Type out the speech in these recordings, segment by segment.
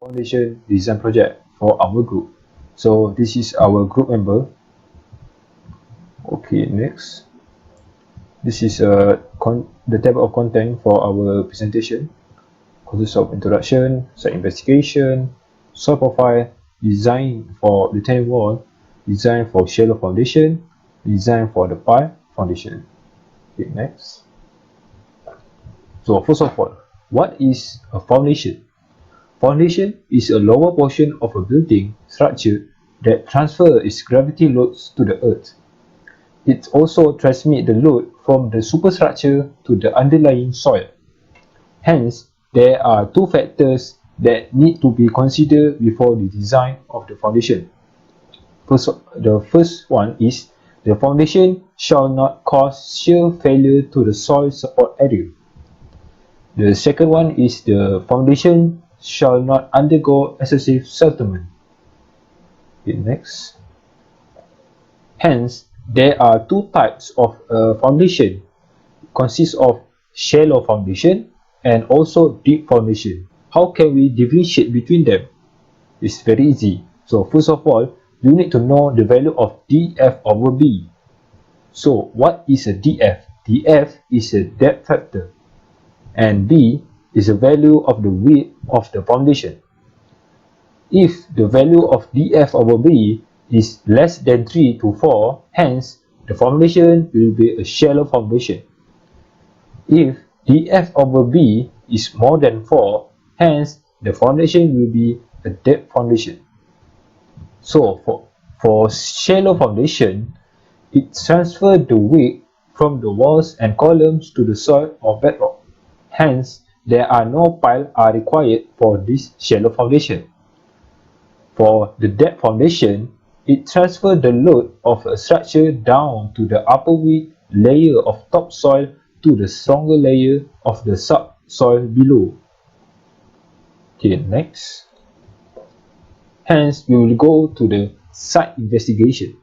foundation design project for our group. So this is our group member. Okay, next. This is the table of content for our presentation. Consists of introduction, site investigation, soil profile, design for retaining wall, design for shallow foundation, design for the pipe foundation. Okay, next. So first of all, what is a foundation? Foundation is a lower portion of a building structure that transfers its gravity loads to the earth. It also transmits the load from the superstructure to the underlying soil. Hence, there are two factors that need to be considered before the design of the foundation. The first one is the foundation shall not cause shear failure to the soil support area. The second one is the foundation shall not undergo excessive settlement. Okay, next. Hence, there are two types of foundation. It consists of shallow foundation and also deep foundation. How can we differentiate between them? It's very easy. So first of all, you need to know the value of dF over B. So what is a dF? dF is a depth factor, and B is the value of the width of the foundation. If the value of dF over B is less than 3 to 4, hence the foundation will be a shallow foundation. If dF over B is more than 4, hence the foundation will be a deep foundation. So for shallow foundation, it transfers the weight from the walls and columns to the soil or bedrock. Hence, there are no piles are required for this shallow foundation. For the depth foundation, it transfers the load of a structure down to the upper weak layer of topsoil to the stronger layer of the subsoil below. Okay, next. Hence, we will go to the site investigation.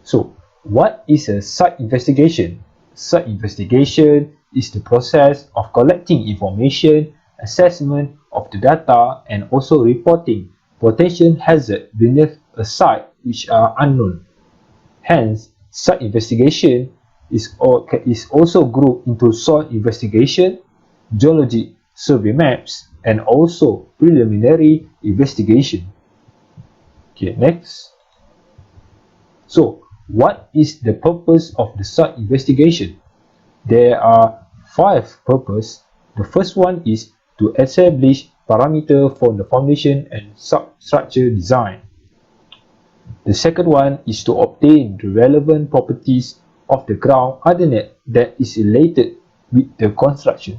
So, what is a site investigation? Site investigation is the process of collecting information, assessment of the data, and also reporting potential hazards beneath a site which are unknown. Hence, site investigation is also grouped into soil investigation, geologic survey maps, and also preliminary investigation. Okay, next. So, what is the purpose of the site investigation? There are 5 purposes. The first one is to establish parameters for the foundation and substructure design. The second one is to obtain the relevant properties of the ground underneath that is related with the construction.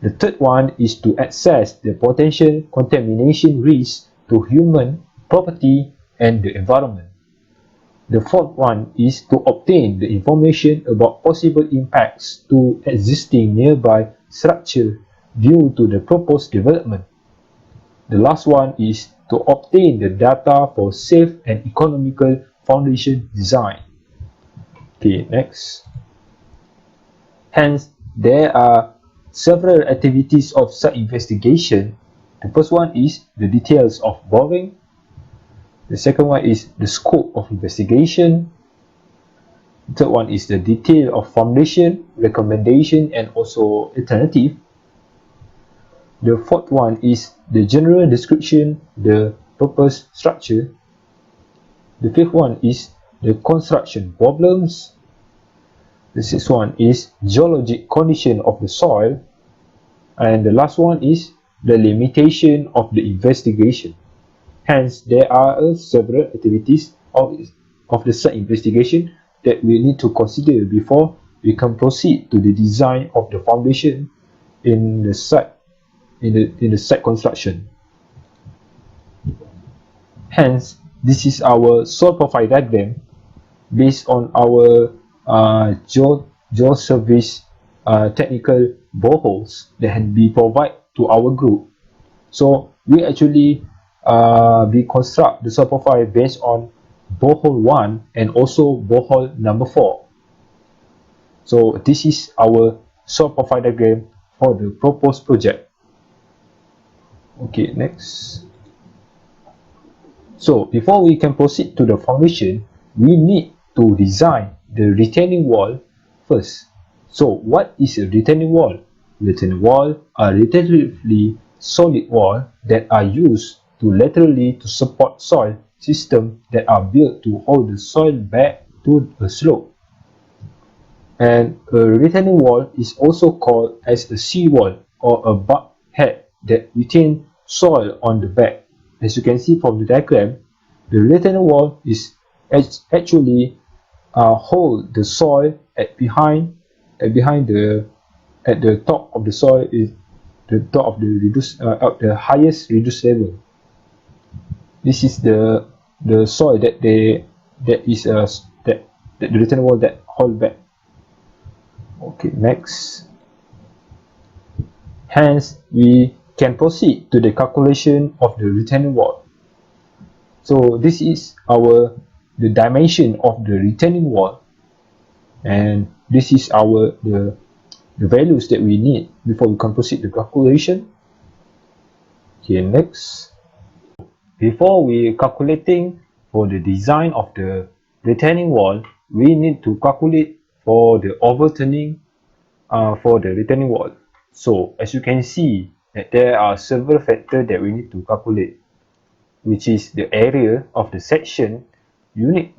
The third one is to assess the potential contamination risk to human, property, and the environment. The fourth one is to obtain the information about possible impacts to existing nearby structure due to the proposed development. The last one is to obtain the data for safe and economical foundation design. Okay, next. Hence, there are several activities of site investigation. The first one is the details of boring. The second one is the scope of investigation. The third one is the detail of foundation, recommendation, and also alternative. The fourth one is the general description, the proposed structure. The fifth one is the construction problems. The sixth one is geologic condition of the soil. And the last one is the limitation of the investigation. Hence, there are several activities of the site investigation that we need to consider before we can proceed to the design of the foundation in the site construction. Hence, this is our soil profile diagram based on our geoservice technical boreholes that had been provided to our group. So we actually we construct the soil profile based on borehole 1 and also borehole number 4. So this is our soil profile diagram for the proposed project. Okay, next. So before we can proceed to the foundation, we need to design the retaining wall first. So what is a retaining wall? Retaining wall are relatively solid walls that are used to laterally to support soil systems that are built to hold the soil back to a slope. And a retaining wall is also called as a seawall or a bulkhead that retains soil on the back. As you can see from the diagram, the retaining wall is actually hold the soil at the top of the soil is the top of the highest reduced level. This is the soil that the retaining wall that hold back. Okay, next. Hence, we can proceed to the calculation of the retaining wall. So this is the dimension of the retaining wall, and this is the values that we need before we can proceed the calculation. Okay, next. Before we calculating for the design of the retaining wall, we need to calculate for the overturning for the retaining wall. So as you can see that there are several factors that we need to calculate, which is the area of the section, unit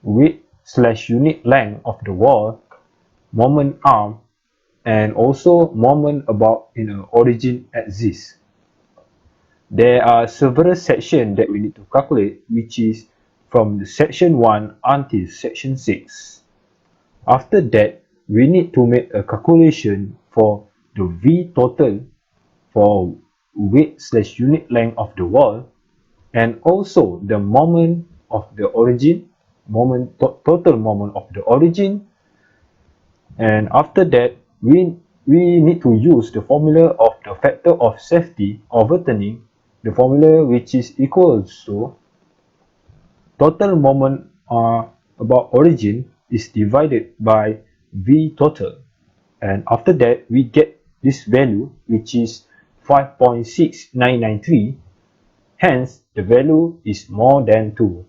width/unit length of the wall, moment arm, and also moment about origin axis. There are several sections that we need to calculate, which is from the section 1 until section 6. After that, we need to make a calculation for the V total for width/unit length of the wall, and also the moment of the origin, total moment of the origin. And after that, we need to use the formula of the factor of safety overturning, the formula which is equals to total moment about origin is divided by V total, and after that we get this value, which is 5.6993. Hence the value is more than 2.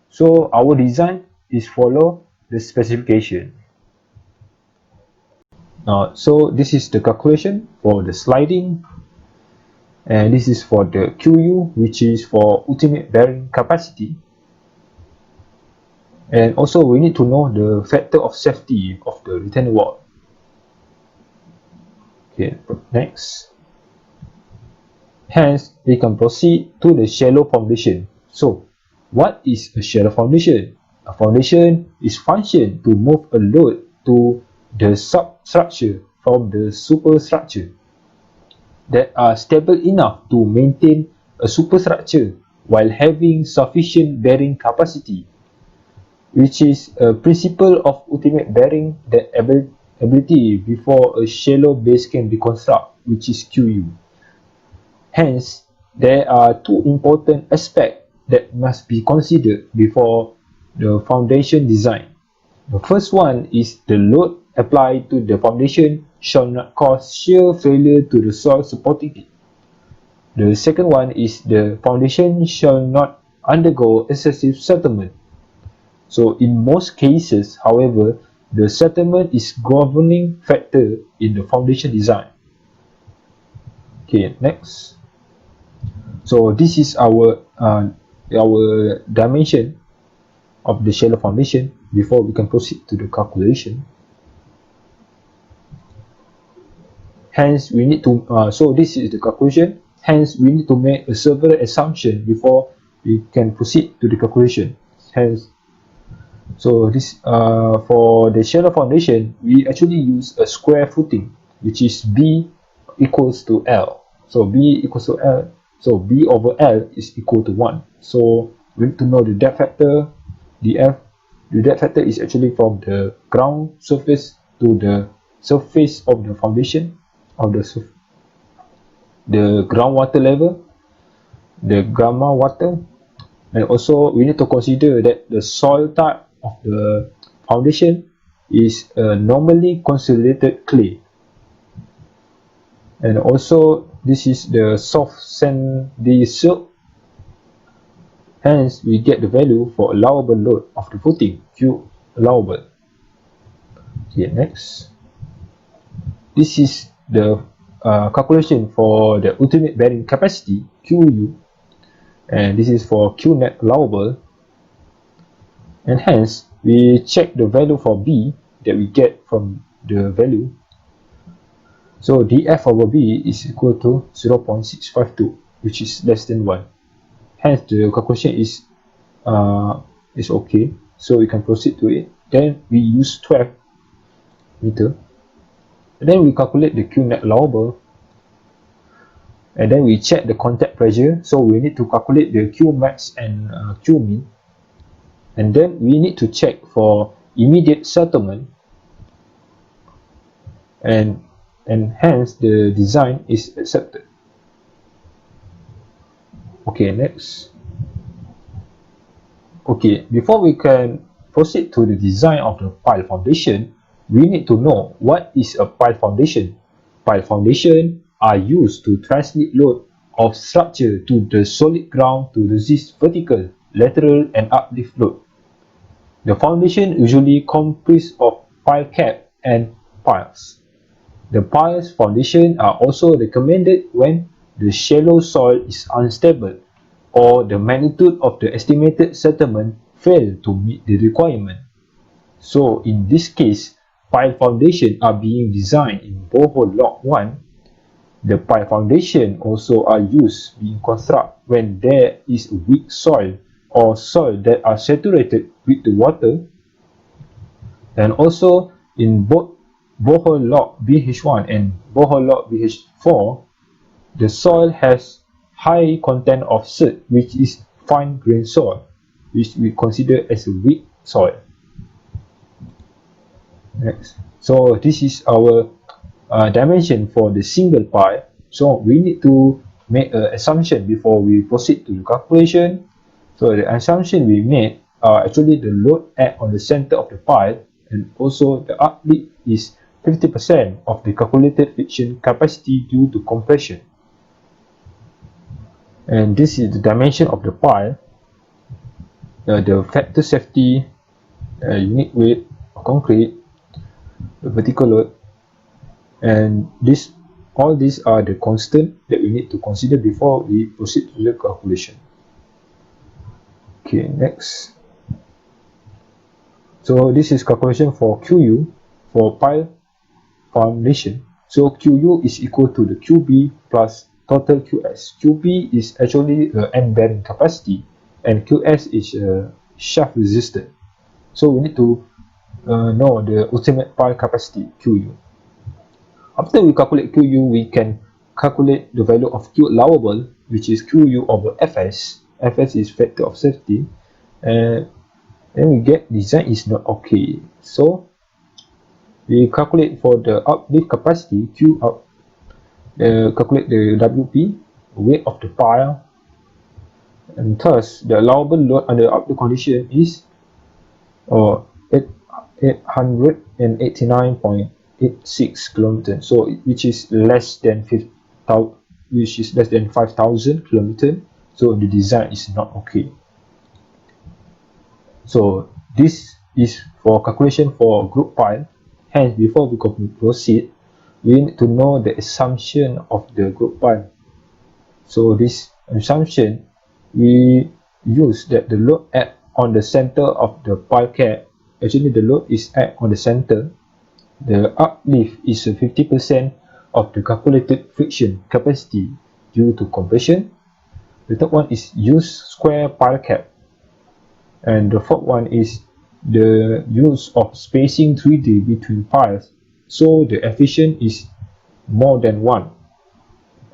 So our design is follow the specification. So this is the calculation for the sliding, and this is for the QU, which is for ultimate bearing capacity. And also we need to know the factor of safety of the retaining wall. Okay, next. Hence, we can proceed to the shallow foundation. So, what is a shallow foundation? A foundation is function to move a load to the substructure from the superstructure that are stable enough to maintain a superstructure while having sufficient bearing capacity, which is a principle of ultimate bearing that ability before a shallow base can be constructed, which is QU. Hence, there are two important aspects that must be considered before the foundation design. The first one is the load applied to the foundation shall not cause shear failure to the soil supporting it. The second one is the foundation shall not undergo excessive settlement. So in most cases, however, the settlement is governing factor in the foundation design. Okay, next. So this is our dimension of the shallow foundation before we can proceed to the calculation. Hence, we need to so this is the calculation. Hence, we need to make a several assumption before we can proceed to the calculation. Hence, so this for the shallow foundation, we actually use a square footing, which is B equals to L. So B equals to L. So B over L is equal to 1. So we need to know the depth factor. The depth factor is actually from the ground surface to the surface of the foundation of the groundwater level, the groundwater, and also we need to consider that the soil type of the foundation is normally consolidated clay, and also this is the soft sandy silk. Hence, we get the value for allowable load of the footing, Q allowable. Okay, next. This is the calculation for the ultimate bearing capacity, QU, and this is for Q net allowable. And hence, we check the value for B that we get from the value. So dF over B is equal to 0.652, which is less than 1. Hence, the calculation is okay. So we can proceed to it. Then we use 12 meter. And then we calculate the Q net allowable. And then we check the contact pressure. So we need to calculate the Q max and Q min. And then we need to check for immediate settlement. And hence the design is accepted. Okay, next. Okay, before we can proceed to the design of the pile foundation, we need to know what is a pile foundation. Pile foundation are used to transmit load of structure to the solid ground to resist vertical, lateral, and uplift load. The foundation usually consists of pile cap and piles. The piles foundation are also recommended when the shallow soil is unstable or the magnitude of the estimated settlement fail to meet the requirement. So in this case, pile foundation are being designed in borehole log 1. The pile foundation also are used being constructed when there is weak soil or soil that are saturated with the water. And also in both borehole log BH1 and borehole log BH4, the soil has high content of silt, which is fine grained soil, which we consider as a weak soil. Next. So this is our dimension for the single pile. So we need to make an assumption before we proceed to the calculation. So the assumption we made are actually the load act on the center of the pile, and also the uplift is 50% of the calculated friction capacity due to compression. And this is the dimension of the pile, the factor safety, unit weight of concrete, the vertical load, and all these are the constants that we need to consider before we proceed to the calculation. Okay, next. So this is calculation for QU for pile foundation. So QU is equal to the QB plus total QS. QB is actually the end bearing capacity, and QS is shaft resistance. So we need to know the ultimate pile capacity, QU. After we calculate QU, we can calculate the value of Q allowable, which is QU over Fs. Fs is factor of safety, and then we get design is not okay. So we calculate for the uplift capacity, Q out, calculate the WP, weight of the pile, and thus the allowable load under uplift condition is 889.86 km, so which is less than 5,000 km. So the design is not okay. So this is for calculation for group pile. Hence, before we proceed, we need to know the assumption of the group pile. So this assumption, we use that the load act on the center of the pile cap. Actually, the load is act on the center. The uplift is 50% of the calculated friction capacity due to compression. The third one is use square pile cap. And the fourth one is the use of spacing 3D between piles, so the efficient is more than 1.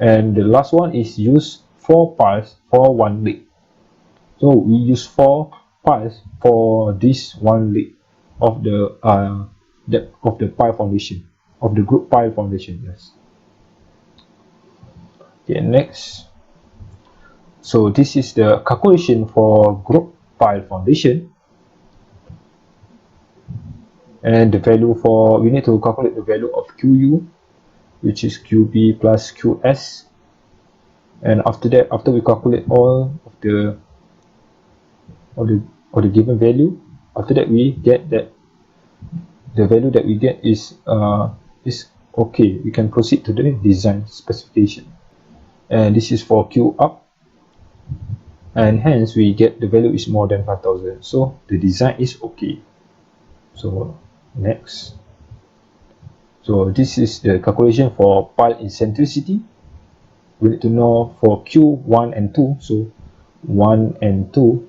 And the last one is use 4 piles for 1 leg. So we use 4 piles for this 1 leg of the pile foundation, of the group pile foundation. Yes. Okay, next. So this is the calculation for group pile foundation, and the value for, we need to calculate the value of QU, which is QB plus QS, And after that, after we calculate all the given value, after that we get that the value that we get is okay. We can proceed to the design specification, and this is for Q up, and hence we get the value is more than 5,000, so the design is okay. So next, so this is the calculation for pile eccentricity. We need to know for Q1 and 2, so 1 and 2,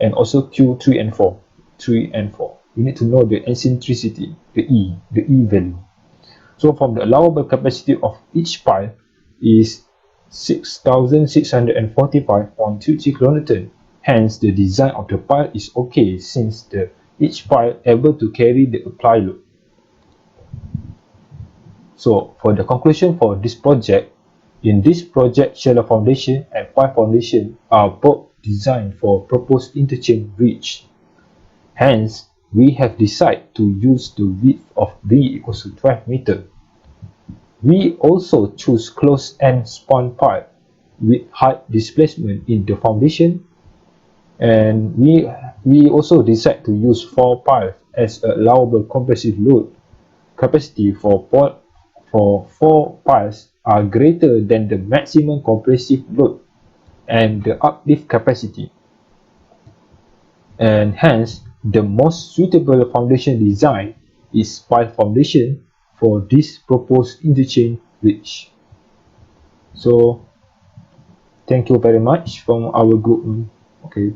and also Q3 and 4, 3 and 4. We need to know the eccentricity, the E value. So from the allowable capacity of each pile is 6,645.23 kilonewton. Hence, the design of the pile is okay since each pile able to carry the applied load. So for the conclusion for this project, in this project, shallow foundation and pile foundation are both designed for proposed interchange reach. Hence, we have decided to use the width of B equals to 12 meter. We also choose closed-end span pile with high displacement in the foundation, and we also decide to use 4 piles as a allowable compressive load capacity for 4 piles are greater than the maximum compressive load and the uplift capacity, and hence the most suitable foundation design is pile foundation for this proposed interchange reach. So thank you very much from our group. Okay.